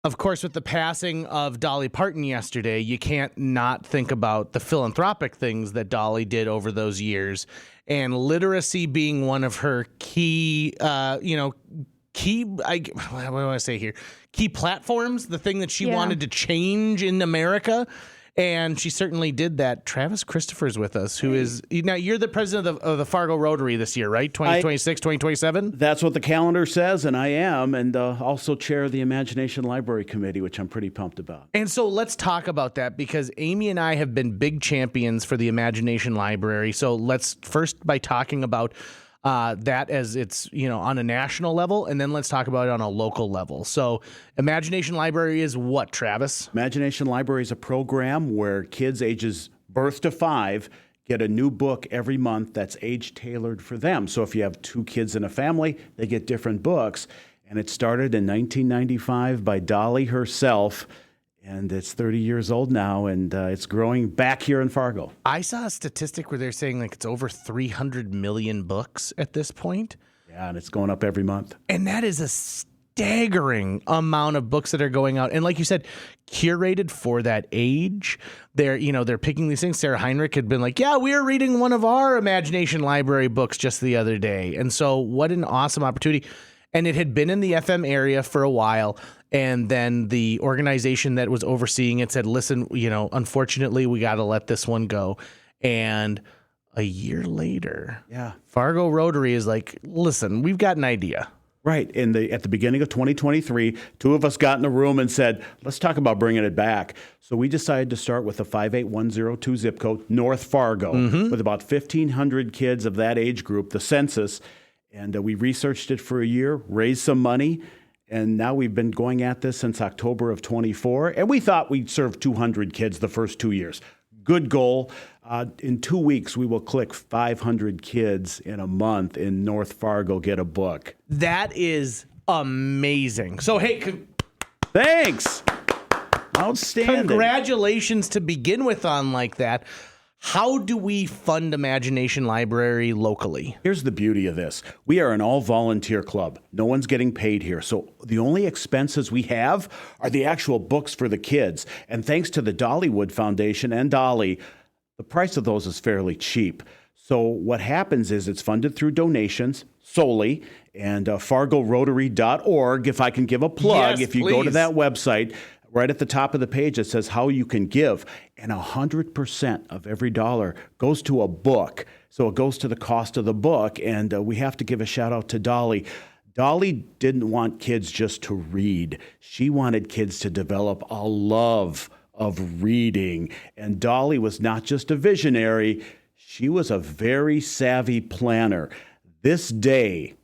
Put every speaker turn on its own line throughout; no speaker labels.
Of course, with the passing of Dolly Parton yesterday, you can't not think about the philanthropic things that Dolly did over those years, and literacy being one of her key, what do I want to say here? Key platforms, the thing that she wanted to change in America. And she certainly did that. Travis Christopher's with us, who is, now you're the president of the Fargo Rotary this year, right? 2026, 2027?
That's what the calendar says, and I am, and also chair of the Imagination Library Committee, which I'm pretty pumped about.
And so let's talk about that, because Amy and I have been big champions for the Imagination Library. So let's first by talking about that as it's, on a national level, and then let's talk about it on a local level. So Imagination Library is what, Travis?
Imagination Library is a program where kids ages birth to 5 get a new book every month that's age tailored for them. So if you have 2 kids in a family, they get different books. And it started in 1995 by Dolly herself. And it's 30 years old now, and it's growing back here in Fargo.
I saw a statistic where they're saying it's over 300 million books at this point.
Yeah, and it's going up every month.
And that is a staggering amount of books that are going out. And like you said, curated for that age. They're picking these things. Sarah Heinrich had been like, yeah, we were reading one of our Imagination Library books just the other day. And so what an awesome opportunity. And it had been in the FM area for a while. And then the organization that was overseeing it said, listen, unfortunately, we got to let this one go. And a year later, Fargo Rotary is like, listen, we've got an idea.
Right. At the beginning of 2023, 2 of us got in a room and said, let's talk about bringing it back. So we decided to start with the 58102 zip code, North Fargo, with about 1,500 kids of that age group, the census. And we researched it for a year, raised some money. And now we've been going at this since October of 24. And we thought we'd serve 200 kids the first 2 years. Good goal. In 2 weeks, we will click 500 kids in a month in North Fargo get a book.
That is amazing. So, hey,
thanks. Outstanding.
Congratulations to begin with on like that. How do we fund Imagination Library locally?
Here's the beauty of this. We are an all-volunteer club. No one's getting paid here. So the only expenses we have are the actual books for the kids. And thanks to the Dollywood Foundation and Dolly, the price of those is fairly cheap. So what happens is it's funded through donations solely, and fargorotary.org, if I can give a plug, if you go to that website, right at the top of the page, it says how you can give. And 100% of every dollar goes to a book. So it goes to the cost of the book. And we have to give a shout out to Dolly. Dolly didn't want kids just to read. She wanted kids to develop a love of reading. And Dolly was not just a visionary. She was a very savvy planner. This day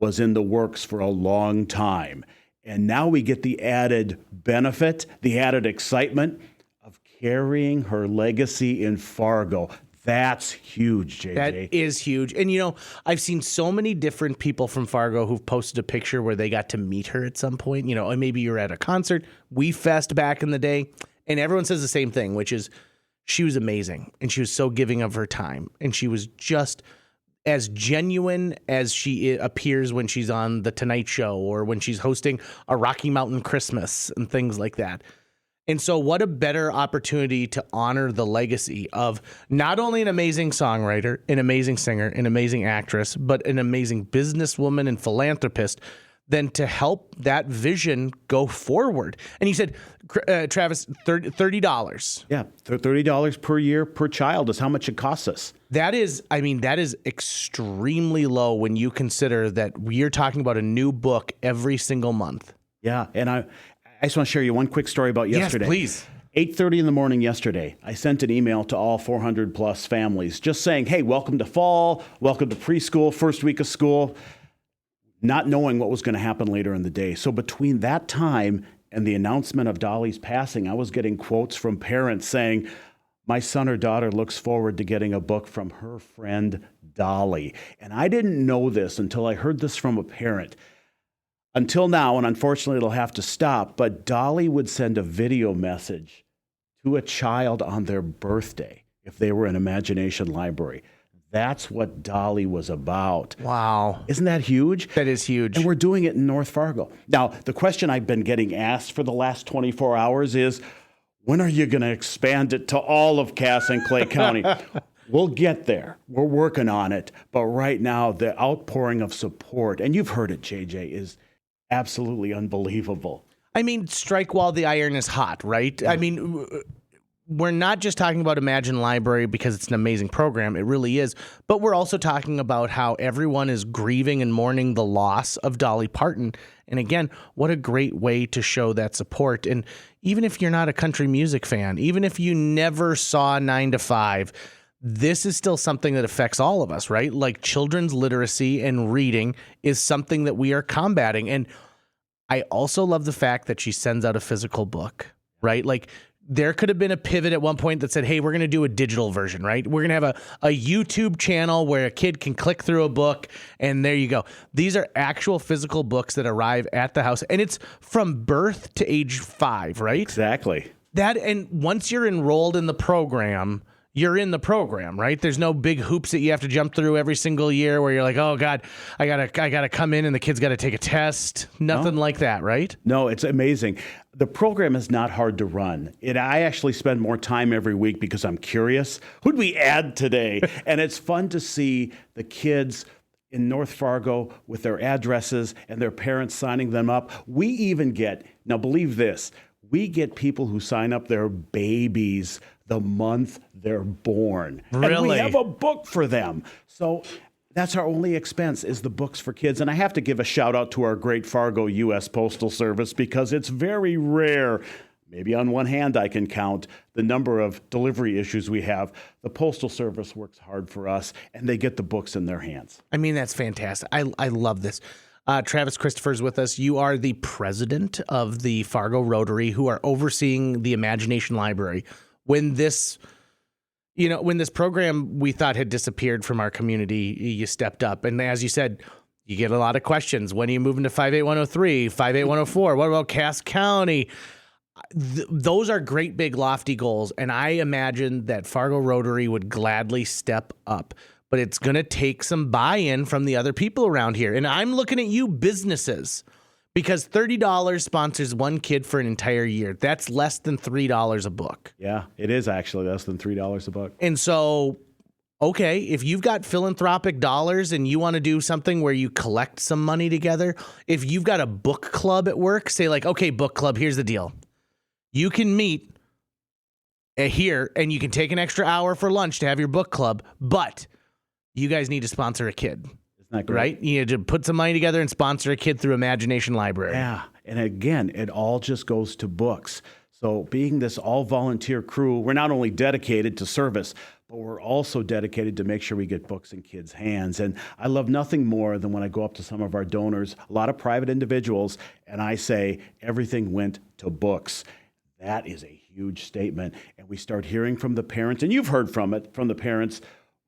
was in the works for a long time. And now we get the added benefit, the added excitement of carrying her legacy in Fargo. That's huge, JJ.
That is huge. And, I've seen so many different people from Fargo who've posted a picture where they got to meet her at some point. Maybe you're at a concert, We Fest back in the day, and everyone says the same thing, which is she was amazing, and she was so giving of her time, and she was just as genuine as she appears when she's on The Tonight Show or when she's hosting a Rocky Mountain Christmas and things like that. And so what a better opportunity to honor the legacy of not only an amazing songwriter, an amazing singer, an amazing actress, but an amazing businesswoman and philanthropist than to help that vision go forward. And you said, Travis, $30.
Yeah, $30 per year per child is how much it costs us.
That is extremely low when you consider that we're talking about a new book every single month.
Yeah, and I just want to share you one quick story about yesterday.
Yes, please.
8:30 in the morning yesterday, I sent an email to all 400 plus families just saying, hey, welcome to fall, welcome to preschool, first week of school, not knowing what was going to happen later in the day. So between that time and the announcement of Dolly's passing, I was getting quotes from parents saying, my son or daughter looks forward to getting a book from her friend Dolly. And I didn't know this until I heard this from a parent. Until now, and unfortunately it'll have to stop, but Dolly would send a video message to a child on their birthday if they were in Imagination Library. That's what Dolly was about.
Wow.
Isn't that huge?
That is huge.
And we're doing it in North Fargo. Now, the question I've been getting asked for the last 24 hours is, when are you going to expand it to all of Cass and Clay County? We'll get there. We're working on it. But right now, the outpouring of support, and you've heard it, JJ, is absolutely unbelievable.
I mean, strike while the iron is hot, right? I mean, we're not just talking about Imagine Library because it's an amazing program. It really is. But we're also talking about how everyone is grieving and mourning the loss of Dolly Parton. And again, what a great way to show that support. And even if you're not a country music fan, even if you never saw 9 to 5, this is still something that affects all of us, right? Like children's literacy and reading is something that we are combating. And I also love the fact that she sends out a physical book, right? Like there could have been a pivot at one point that said, hey, we're going to do a digital version, right? We're going to have a YouTube channel where a kid can click through a book, and there you go. These are actual physical books that arrive at the house, and it's from birth to age 5, right?
Exactly.
And once you're enrolled in the program, you're in the program, right? There's no big hoops that you have to jump through every single year where you're like, oh God, I gotta come in and the kid's got to take a test. Nothing like that, right?
No, it's amazing. The program is not hard to run. I actually spend more time every week because I'm curious. Who'd we add today? And it's fun to see the kids in North Fargo with their addresses and their parents signing them up. We even get, now believe this, we get people who sign up their babies the month they're born.
Really?
And we have a book for them. So that's our only expense is the books for kids. And I have to give a shout out to our great Fargo U.S. Postal Service because it's very rare. Maybe on one hand I can count the number of delivery issues we have. The Postal Service works hard for us, and they get the books in their hands.
I mean, that's fantastic. I love this. Travis Christopher is with us. You are the president of the Fargo Rotary, who are overseeing the Imagination Library. When this program we thought had disappeared from our community, you stepped up. And as you said, you get a lot of questions. When are you moving to 58103, 58104? What about Cass County? Those are great, big, lofty goals. And I imagine that Fargo Rotary would gladly step up. But it's going to take some buy-in from the other people around here. And I'm looking at you businesses. Because $30 sponsors one kid for an entire year. That's less than $3 a book.
Yeah, it is actually less than $3 a book.
And so, okay, if you've got philanthropic dollars and you want to do something where you collect some money together, if you've got a book club at work, say like, okay, book club, here's the deal. You can meet here and you can take an extra hour for lunch to have your book club, but you guys need to sponsor a kid.
Not great.
Right? You need to put some money together and sponsor a kid through Imagination Library.
Yeah. And again, it all just goes to books. So being this all-volunteer crew, we're not only dedicated to service, but we're also dedicated to make sure we get books in kids' hands. And I love nothing more than when I go up to some of our donors, a lot of private individuals, and I say, everything went to books. That is a huge statement. And we start hearing from the parents, and you've heard from the parents,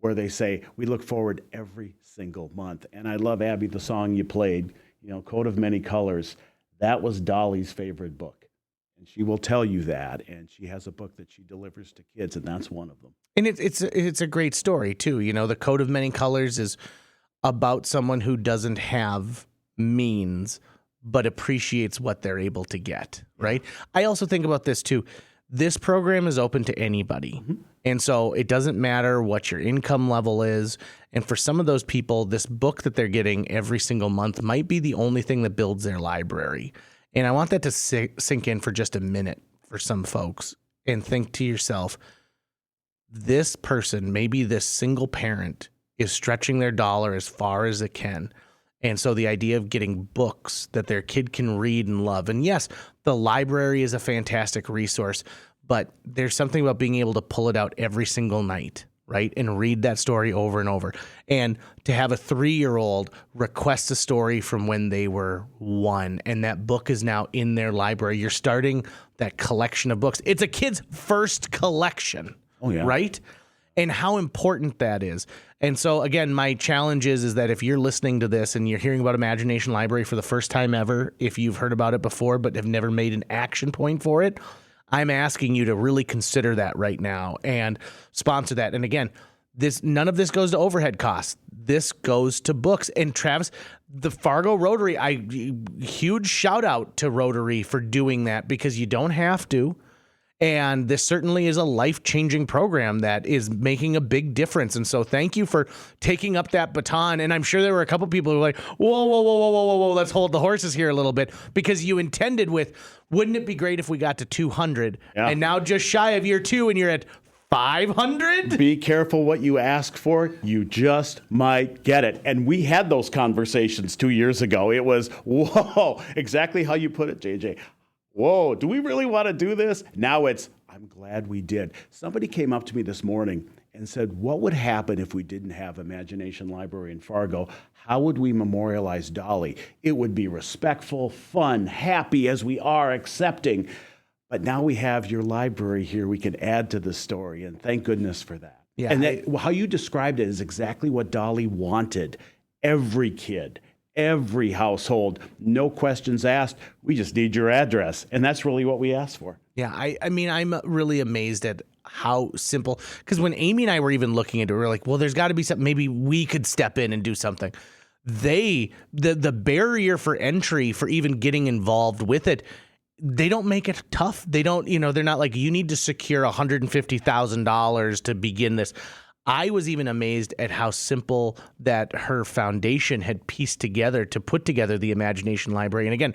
where they say, we look forward every single month. And I love, Abby, the song you played, Coat of Many Colors. That was Dolly's favorite book. And she will tell you that. And she has a book that she delivers to kids, and that's one of them.
And it's a great story, too. The Coat of Many Colors is about someone who doesn't have means, but appreciates what they're able to get, right? I also think about this, too. This program is open to anybody. Mm-hmm. And so it doesn't matter what your income level is. And for some of those people, this book that they're getting every single month might be the only thing that builds their library. And I want that to sink in for just a minute for some folks and think to yourself, this person, maybe this single parent, is stretching their dollar as far as it can. And so the idea of getting books that their kid can read and love. And yes, the library is a fantastic resource, but there's something about being able to pull it out every single night, right? And read that story over and over. And to have a 3-year-old request a story from when they were 1, and that book is now in their library. You're starting that collection of books. It's a kid's first collection, right? And how important that is. And so, again, my challenge is that if you're listening to this and you're hearing about Imagination Library for the first time ever, if you've heard about it before but have never made an action point for it, I'm asking you to really consider that right now and sponsor that. And again, None of this goes to overhead costs. This goes to books. And Travis, the Fargo Rotary, huge shout out to Rotary for doing that, because you don't have to. And this certainly is a life-changing program that is making a big difference. And so thank you for taking up that baton. And I'm sure there were a couple people who were like, whoa, let's hold the horses here a little bit, because you intended with, wouldn't it be great if we got to 200? Yeah. And now just shy of year 2 and you're at 500?
Be careful what you ask for. You just might get it. And we had those conversations 2 years ago. It was, whoa, exactly how you put it, JJ. Whoa, do we really want to do this? Now it's, I'm glad we did. Somebody came up to me this morning and said, what would happen if we didn't have Imagination Library in Fargo? How would we memorialize Dolly? It would be respectful, fun, happy as we are, accepting. But now we have your library here. We can add to the story, and thank goodness for that. Yeah, and how you described it is exactly what Dolly wanted. Every kid, every household, no questions asked. We just need your address. And that's really what we asked for.
Yeah, I mean, I'm really amazed at how simple, because when Amy and I were even looking into it, we were like, well, there's got to be something, maybe we could step in and do something. The barrier for entry for even getting involved with it, they don't make it tough. They don't, they're not like, you need to secure $150,000 to begin this. I was even amazed at how simple that her foundation had pieced together to put together the Imagination Library. And again,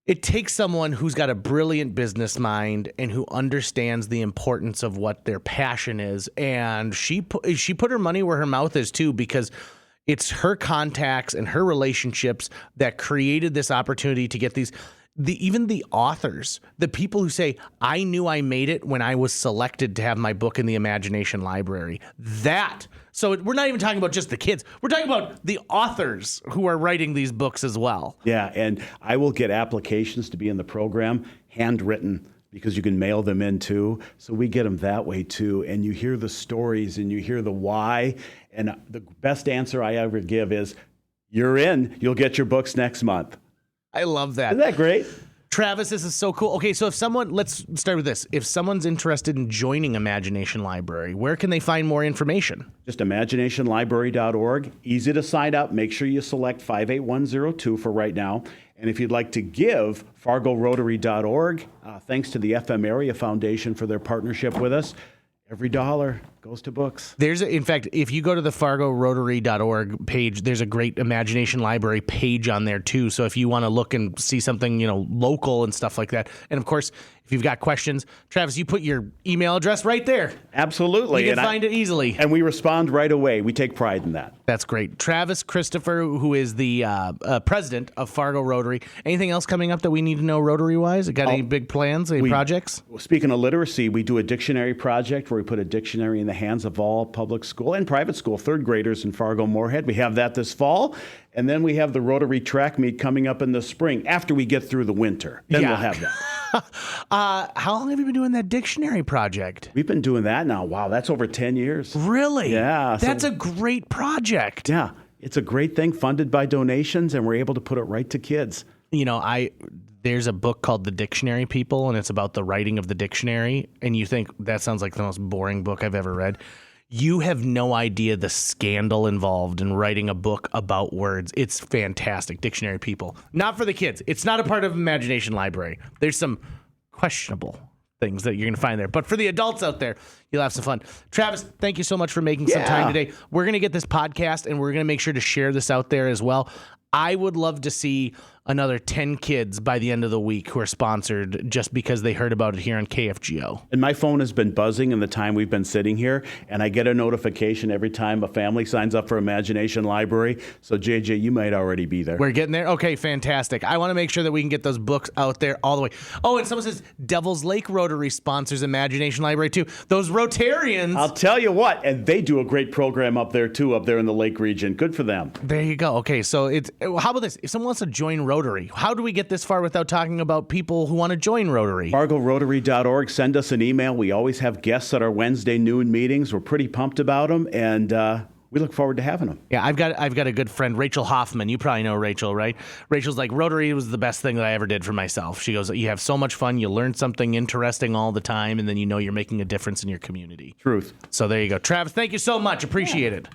it takes someone who's got a brilliant business mind and who understands the importance of what their passion is. And she put her money where her mouth is too, because it's her contacts and her relationships that created this opportunity to get these. Even the authors, the people who say, I knew I made it when I was selected to have my book in the Imagination Library. So we're not even talking about just the kids. We're talking about the authors who are writing these books as well.
Yeah, and I will get applications to be in the program, handwritten, because you can mail them in too. So we get them that way too. And you hear the stories and you hear the why. And the best answer I ever give is, you're in. You'll get your books next month.
I love that.
Isn't that great?
Travis, this is so cool. Okay, so let's start with this. If someone's interested in joining Imagination Library, where can they find more information?
Just imaginationlibrary.org. Easy to sign up. Make sure you select 58102 for right now. And if you'd like to give, fargorotary.org. Thanks to the FM Area Foundation for their partnership with us. Every dollar goes to books.
In fact, if you go to the fargorotary.org page, there's a great Imagination Library page on there too. So if you want to look and see something, local and stuff like that. And of course, if you've got questions, Travis, you put your email address right there.
Absolutely.
You can find it easily.
And we respond right away. We take pride in that.
That's great. Travis Christopher, who is the president of Fargo Rotary. Anything else coming up that we need to know Rotary-wise? Got any big plans, any projects?
Speaking of literacy, we do a dictionary project where we put a dictionary in the hands of all public school and private school third graders in Fargo-Moorhead. We have that this fall. And then we have the Rotary track meet coming up in the spring after we get through the winter. Then we'll have that.
How long have you been doing that dictionary project?
We've been doing that now. Wow, that's over 10 years.
Really?
Yeah.
That's a great project.
Yeah, it's a great thing funded by donations, and we're able to put it right to kids.
There's a book called The Dictionary People, and it's about the writing of the dictionary. And you think that sounds like the most boring book I've ever read. You have no idea the scandal involved in writing a book about words. It's fantastic. Dictionary People. Not for the kids. It's not a part of Imagination Library. There's some questionable things that you're going to find there. But for the adults out there, you'll have some fun. Travis, thank you so much for making some time today. We're going to get this podcast, and we're going to make sure to share this out there as well. I would love to see another 10 kids by the end of the week who are sponsored just because they heard about it here on KFGO.
And my phone has been buzzing in the time we've been sitting here, and I get a notification every time a family signs up for Imagination Library. So, JJ, you might already be there.
We're getting there? Okay, fantastic. I want to make sure that we can get those books out there all the way. Oh, and someone says Devil's Lake Rotary sponsors Imagination Library, too. Those Rotarians.
I'll tell you what, and they do a great program up there, too, up there in the Lake region. Good for them.
There you go. Okay, so how about this? If someone wants to join Rotary, how do we get this far without talking about people who want to join Rotary?
FargoRotary.org. Send us an email. We always have guests at our Wednesday noon meetings. We're pretty pumped about them, and we look forward to having them.
Yeah, I've got a good friend, Rachel Hoffman. You probably know Rachel, right? Rachel's like, Rotary was the best thing that I ever did for myself. She goes, you have so much fun, you learn something interesting all the time, and then you know you're making a difference in your community.
Truth.
So there you go. Travis, thank you so much. Appreciate it.